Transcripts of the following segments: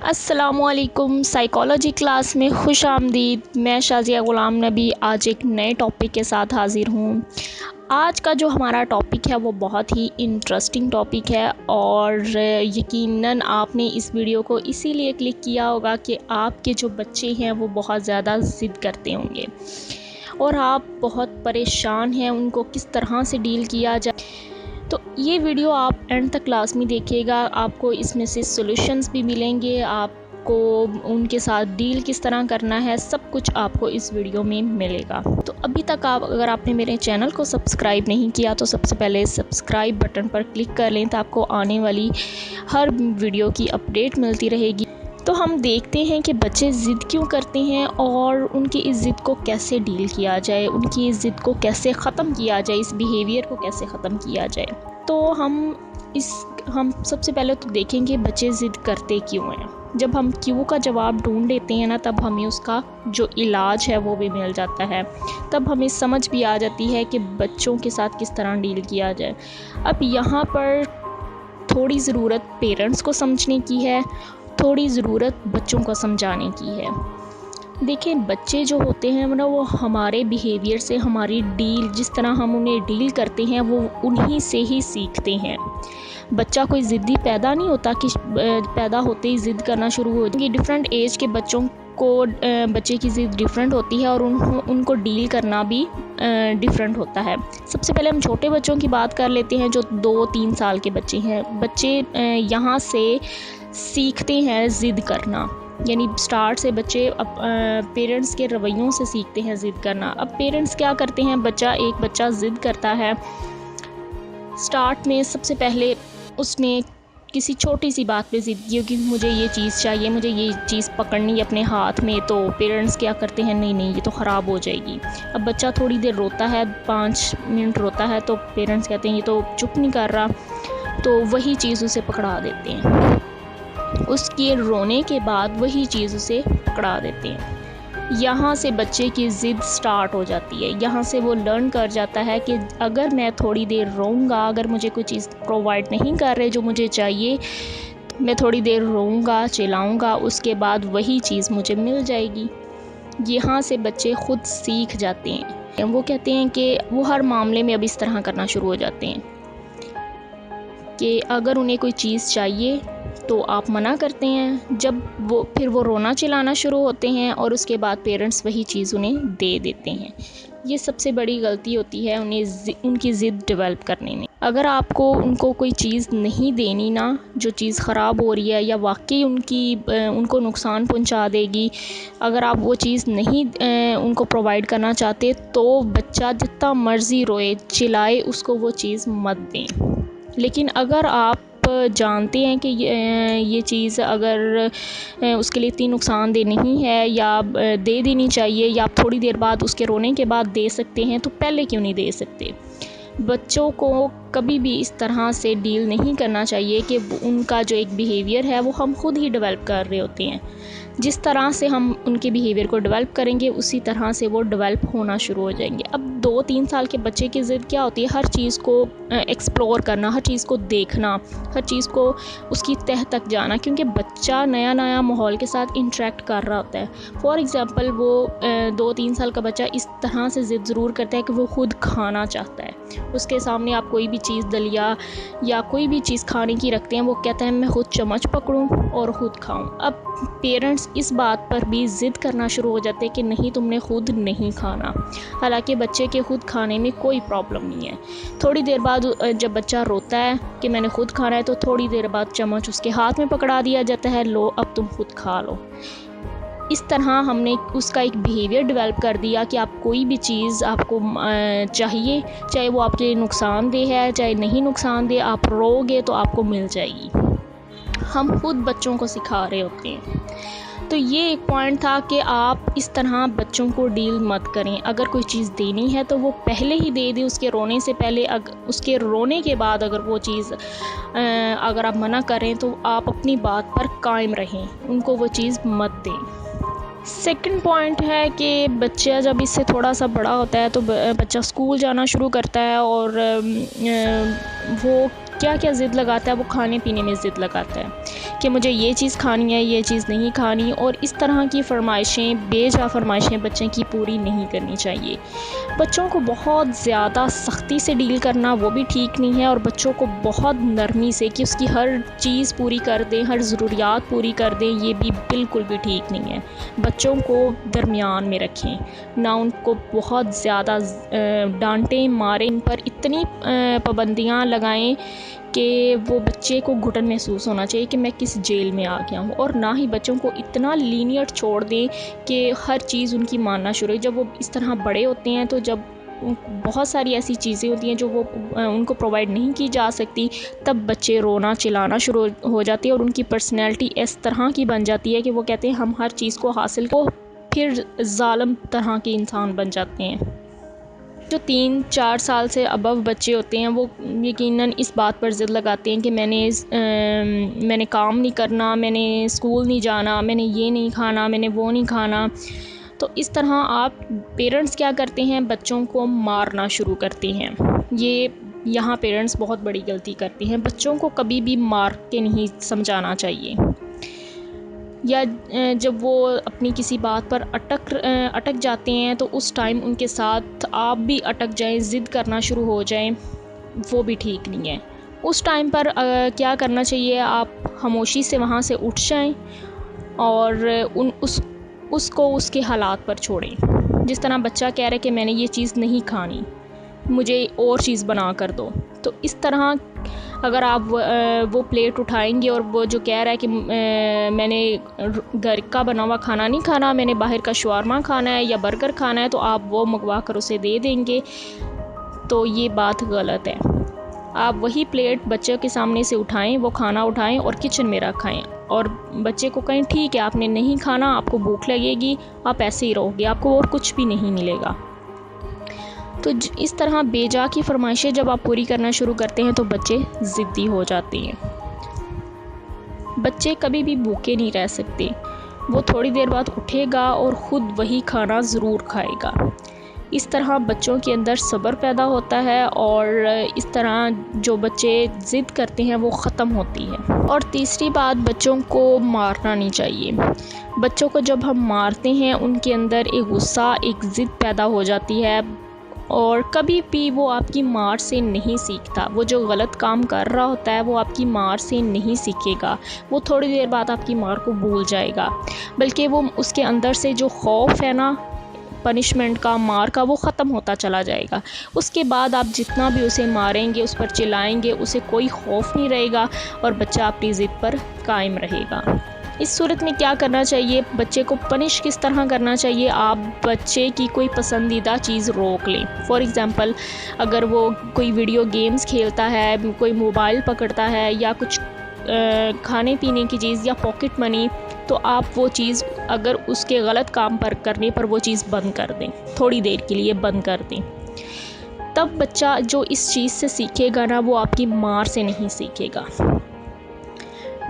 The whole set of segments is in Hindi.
अस्सलामुअलैकुम। साइकोलॉजी क्लास में खुश आमदीद। मैं शाज़िया ग़ुलाम नबी आज एक नए टॉपिक के साथ हाज़िर हूँ। आज का जो हमारा टॉपिक है वो बहुत ही इंटरेस्टिंग टॉपिक है और यकीनन आपने इस वीडियो को इसीलिए क्लिक किया होगा कि आपके जो बच्चे हैं वो बहुत ज़्यादा ज़िद करते होंगे और आप बहुत परेशान हैं उनको किस तरह से डील किया जाए। तो ये वीडियो आप एंड तक क्लास में देखिएगा, आपको इसमें से सॉल्यूशंस भी मिलेंगे, आपको उनके साथ डील किस तरह करना है, सब कुछ आपको इस वीडियो में मिलेगा। तो अभी तक अगर आपने मेरे चैनल को सब्सक्राइब नहीं किया तो सबसे पहले सब्सक्राइब बटन पर क्लिक कर लें, तो आपको आने वाली हर वीडियो की अपडेट मिलती रहेगी। तो हम देखते हैं कि बच्चे ज़िद क्यों करते हैं और उनकी इस ज़िद को कैसे डील किया जाए, उनकी इस ज़िद को कैसे ख़त्म किया जाए, इस बिहेवियर को कैसे ख़त्म किया जाए। तो हम सबसे पहले तो देखेंगे बच्चे ज़िद करते क्यों हैं। जब हम क्यों का जवाब ढूंढ लेते हैं ना, तब हमें उसका जो इलाज है वो भी मिल जाता है। तब हमें समझ भी आ जाती है कि बच्चों के साथ किस तरह डील किया जाए। अब यहाँ पर थोड़ी ज़रूरत पेरेंट्स को समझने की है, थोड़ी ज़रूरत बच्चों को समझाने की है। देखें, बच्चे जो होते हैं ना वो हमारे बिहेवियर से, हमारी डील जिस तरह हम उन्हें डील करते हैं वो उन्हीं से ही सीखते हैं। बच्चा कोई ज़िद्दी पैदा नहीं होता कि पैदा होते ही ज़िद करना शुरू हो जाए। डिफरेंट एज के बच्चों को बच्चे की ज़िद डिफरेंट होती है और उनको डील करना भी डिफरेंट होता है। सबसे पहले हम छोटे बच्चों की बात कर लेते हैं जो 2-3 साल के बच्चे हैं। बच्चे यहाँ से सीखते हैं ज़िद करना, यानी स्टार्ट से बच्चे पेरेंट्स के रवैयों से सीखते हैं ज़िद करना। अब पेरेंट्स क्या करते हैं, एक बच्चा ज़िद करता है, स्टार्ट में सबसे पहले उसने किसी छोटी सी बात पे ज़िद की कि मुझे ये चीज़ चाहिए, मुझे ये चीज़ पकड़नी है अपने हाथ में। तो पेरेंट्स क्या करते हैं, नहीं ये तो ख़राब हो जाएगी। अब बच्चा थोड़ी देर रोता है, 5 मिनट रोता है, तो पेरेंट्स कहते हैं ये तो चुप नहीं कर रहा, तो वही चीज़ उसे पकड़ा देते हैं। उसके रोने के बाद वही चीज़ उसे पकड़ा देते हैं। यहाँ से बच्चे की ज़िद स्टार्ट हो जाती है। यहाँ से वो लर्न कर जाता है कि अगर मैं थोड़ी देर रोऊंगा, अगर मुझे कोई चीज़ प्रोवाइड नहीं कर रहे जो मुझे चाहिए, मैं थोड़ी देर रोऊंगा, चिल्लाऊंगा, उसके बाद वही चीज़ मुझे मिल जाएगी। यहाँ से बच्चे खुद सीख जाते हैं। वो कहते हैं कि वो हर मामले में अब इस तरह करना शुरू हो जाते हैं कि अगर उन्हें कोई चीज़ चाहिए तो आप मना करते हैं, जब फिर वो रोना चिल्लाना शुरू होते हैं और उसके बाद पेरेंट्स वही चीज़ उन्हें दे देते हैं। ये सबसे बड़ी गलती होती है उनकी ज़िद डेवलप करने में। अगर आपको उनको कोई चीज़ नहीं देनी ना, जो चीज़ ख़राब हो रही है या वाकई उनको नुकसान पहुंचा देगी, अगर आप वो चीज़ नहीं उनको प्रोवाइड करना चाहते तो बच्चा जितना मर्ज़ी रोए चिल्लाए, उसको वो चीज़ मत दें। लेकिन अगर आप जानते हैं कि ये चीज़ अगर उसके लिए इतनी नुकसानदेह नहीं है या दे देनी चाहिए, या आप थोड़ी देर बाद उसके रोने के बाद दे सकते हैं, तो पहले क्यों नहीं दे सकते। बच्चों को कभी भी इस तरह से डील नहीं करना चाहिए कि उनका जो एक बिहेवियर है वो हम खुद ही डेवलप कर रहे होते हैं। जिस तरह से हम उनके बिहेवियर को डेवलप करेंगे उसी तरह से वो डेवलप होना शुरू हो जाएंगे। अब 2-3 साल के बच्चे की ज़िद क्या होती है, हर चीज़ को एक्सप्लोर करना, हर चीज़ को देखना, हर चीज़ को उसकी तह तक जाना, क्योंकि बच्चा नया नया माहौल के साथ इंटरेक्ट कर रहा होता है। फॉर एग्ज़ाम्पल वो 2-3 साल का बच्चा इस तरह से ज़िद ज़रूर करता है कि वो खुद खाना चाहता है। उसके सामने आप कोई भी चीज़ दलिया या कोई भी चीज़ खाने की रखते हैं, वो कहता है मैं खुद चम्मच पकड़ूं और ख़ुद खाऊं। अब पेरेंट्स इस बात पर भी ज़िद करना शुरू हो जाते हैं कि नहीं तुमने खुद नहीं खाना, हालांकि बच्चे के खुद खाने में कोई प्रॉब्लम नहीं है। थोड़ी देर बाद जब बच्चा रोता है कि मैंने खुद खाना है, तो थोड़ी देर बाद चम्मच उसके हाथ में पकड़ा दिया जाता है, लो अब तुम खुद खा लो। इस तरह हमने उसका एक बिहेवियर डेवलप कर दिया कि आप कोई भी चीज़ आपको चाहिए, चाहे वो आपके लिए नुकसानदेह है चाहे नहीं नुकसानदेह, आप रोगे तो आपको मिल जाएगी। हम खुद बच्चों को सिखा रहे होते हैं। तो ये एक पॉइंट था कि आप इस तरह बच्चों को डील मत करें। अगर कोई चीज़ देनी है तो वो पहले ही दे दें, उसके रोने से पहले। उसके रोने के बाद अगर वो चीज़ अगर आप मना करें तो आप अपनी बात पर कायम रहें, उनको वो चीज़ मत दें। सेकंड पॉइंट है कि बच्चा जब इससे थोड़ा सा बड़ा होता है तो बच्चा स्कूल जाना शुरू करता है और वो क्या क्या ज़िद लगाता है, वो खाने पीने में ज़िद लगाता है कि मुझे ये चीज़ खानी है, ये चीज़ नहीं खानी। और इस तरह की फरमाइशें, बेजा फरमाइशें बच्चे की पूरी नहीं करनी चाहिए। बच्चों को बहुत ज़्यादा सख्ती से डील करना वो भी ठीक नहीं है, और बच्चों को बहुत नरमी से कि उसकी हर चीज़ पूरी कर दें, हर ज़रूरियात पूरी कर दें, ये भी बिल्कुल भी ठीक नहीं है। बच्चों को दरमियान में रखें, ना उनको बहुत ज़्यादा डांटें मारें, इन पर इतनी पाबंदियाँ लगाएं कि वो बच्चे को घुटन महसूस होना चाहिए कि मैं किस जेल में आ गया हूँ। और ना ही बच्चों को इतना लीनियट छोड़ दें कि हर चीज़ उनकी मानना शुरू हो। जब वो इस तरह बड़े होते हैं तो जब बहुत सारी ऐसी चीज़ें होती हैं जो वो उनको प्रोवाइड नहीं की जा सकती, तब बच्चे रोना चिल्लाना शुरू हो जाती है और उनकी पर्सनैलिटी इस तरह की बन जाती है कि वो कहते हैं हम हर चीज़ को हासिल को, फिर जालिम तरह के इंसान बन जाते हैं। जो 3-4 साल से अबव बच्चे होते हैं वो यकीनन इस बात पर ज़िद लगाते हैं कि मैंने काम नहीं करना, मैंने स्कूल नहीं जाना, मैंने ये नहीं खाना, मैंने वो नहीं खाना। तो इस तरह आप पेरेंट्स क्या करते हैं, बच्चों को मारना शुरू करते हैं। यहाँ पेरेंट्स बहुत बड़ी गलती करते हैं। बच्चों को कभी भी मार के नहीं समझाना चाहिए, या जब वो अपनी किसी बात पर अटक जाते हैं तो उस टाइम उनके साथ आप भी अटक जाएं, ज़िद करना शुरू हो जाएं, वो भी ठीक नहीं है। उस टाइम पर क्या करना चाहिए, आप खामोशी से वहाँ से उठ जाएं और उसको उसके हालात पर छोड़ें। जिस तरह बच्चा कह रहा है कि मैंने ये चीज़ नहीं खानी, मुझे और चीज़ बना कर दो, तो इस तरह अगर आप वो प्लेट उठाएंगे और वो जो कह रहा है कि मैंने घर का बना हुआ खाना नहीं खाना, मैंने बाहर का शवारमा खाना है या बर्गर खाना है, तो आप वो मंगवा कर उसे दे देंगे, तो ये बात गलत है। आप वही प्लेट बच्चे के सामने से उठाएं, वो खाना उठाएं और किचन में रखाएं और बच्चे को कहें ठीक है आपने नहीं खाना, आपको भूख लगेगी, आप ऐसे ही रहोगे, आपको और कुछ भी नहीं मिलेगा। तो इस तरह बेजा की फरमाइशें जब आप पूरी करना शुरू करते हैं तो बच्चे ज़िद्दी हो जाते हैं। बच्चे कभी भी भूखे नहीं रह सकते, वो थोड़ी देर बाद उठेगा और ख़ुद वही खाना ज़रूर खाएगा। इस तरह बच्चों के अंदर सब्र पैदा होता है और इस तरह जो बच्चे ज़िद करते हैं वो ख़त्म होती है। और तीसरी बात, बच्चों को मारना नहीं चाहिए। बच्चों को जब हम मारते हैं उनके अंदर एक गुस्सा, एक ज़िद पैदा हो जाती है और कभी भी वो आपकी मार से नहीं सीखता। वो जो गलत काम कर रहा होता है वो आपकी मार से नहीं सीखेगा, वो थोड़ी देर बाद आपकी मार को भूल जाएगा, बल्कि वो उसके अंदर से जो खौफ है ना पनिशमेंट का, मार का, वो ख़त्म होता चला जाएगा। उसके बाद आप जितना भी उसे मारेंगे, उस पर चिल्लाएंगे, उसे कोई खौफ नहीं रहेगा और बच्चा अपनी ज़िद पर कायम रहेगा। इस सूरत में क्या करना चाहिए, बच्चे को पनिश किस तरह करना चाहिए, आप बच्चे की कोई पसंदीदा चीज़ रोक लें। फॉर एग्ज़ाम्पल, अगर वो कोई वीडियो गेम्स खेलता है, कोई मोबाइल पकड़ता है या कुछ खाने पीने की चीज़ या पॉकेट मनी, तो आप वो चीज़ अगर उसके गलत काम पर करने पर वो चीज़ बंद कर दें, थोड़ी देर के लिए बंद कर दें। तब बच्चा जो इस चीज़ से सीखेगा ना, वो आपकी मार से नहीं सीखेगा।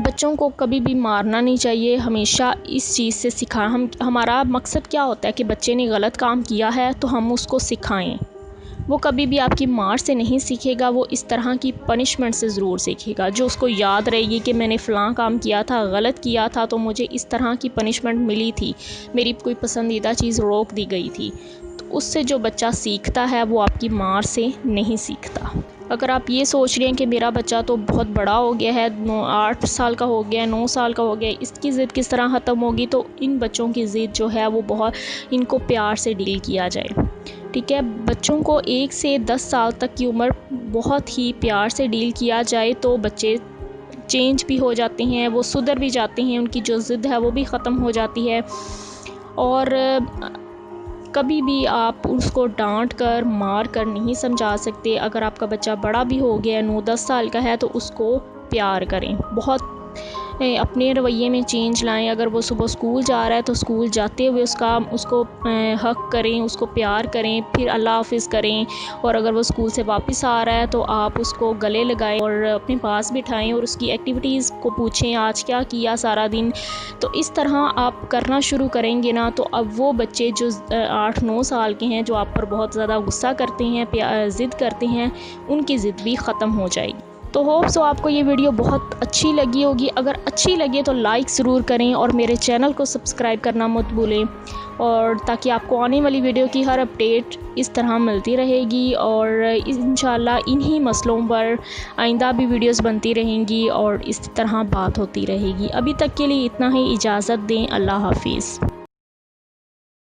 बच्चों को कभी भी मारना नहीं चाहिए, हमेशा इस चीज़ से हमारा मकसद क्या होता है कि बच्चे ने गलत काम किया है तो हम उसको सिखाएं। वो कभी भी आपकी मार से नहीं सीखेगा, वो इस तरह की पनिशमेंट से ज़रूर सीखेगा, जो उसको याद रहेगी कि मैंने फ़लाँ काम किया था, गलत किया था, तो मुझे इस तरह की पनिशमेंट मिली थी, मेरी कोई पसंदीदा चीज़ रोक दी गई थी। तो उससे जो बच्चा सीखता है वो आपकी मार से नहीं सीखता। अगर आप ये सोच रहे हैं कि मेरा बच्चा तो बहुत बड़ा हो गया है, 8 साल का हो गया है, 9 साल का हो गया है, इसकी ज़िद किस तरह ख़त्म होगी, तो इन बच्चों की ज़िद जो है वो बहुत, इनको प्यार से डील किया जाए। ठीक है, बच्चों को 1 से 10 साल तक की उम्र बहुत ही प्यार से डील किया जाए तो बच्चे चेंज भी हो जाते हैं, वो सुधर भी जाते हैं, उनकी जो ज़िद है वो भी ख़त्म हो जाती है। और कभी भी आप उसको डांट कर, मार कर नहीं समझा सकते। अगर आपका बच्चा बड़ा भी हो गया, 9-10 साल का है, तो उसको प्यार करें, बहुत अपने रवैये में चेंज लाएं। अगर वो सुबह स्कूल जा रहा है तो स्कूल जाते हुए उसको हक करें, उसको प्यार करें, फिर अल्लाह हाफ़िज़ करें। और अगर वो स्कूल से वापस आ रहा है तो आप उसको गले लगाएं और अपने पास बिठाएं और उसकी एक्टिविटीज़ को पूछें आज क्या किया सारा दिन। तो इस तरह आप करना शुरू करेंगे ना, तो अब वो बच्चे जो 8-9 साल के हैं, जो आप पर बहुत ज़्यादा गुस्सा करते हैं, ज़िद करते हैं, उनकी ज़िद भी ख़त्म हो जाएगी। तो होप सो आपको ये वीडियो बहुत अच्छी लगी होगी। अगर अच्छी लगे तो लाइक ज़रूर करें और मेरे चैनल को सब्सक्राइब करना मत भूलें, और ताकि आपको आने वाली वीडियो की हर अपडेट इस तरह मिलती रहेगी। और इंशाल्लाह इन्हीं मसलों पर आइंदा भी वीडियोस बनती रहेंगी और इस तरह बात होती रहेगी। अभी तक के लिए इतना ही, इजाज़त दें। अल्लाह हाफ़िज़।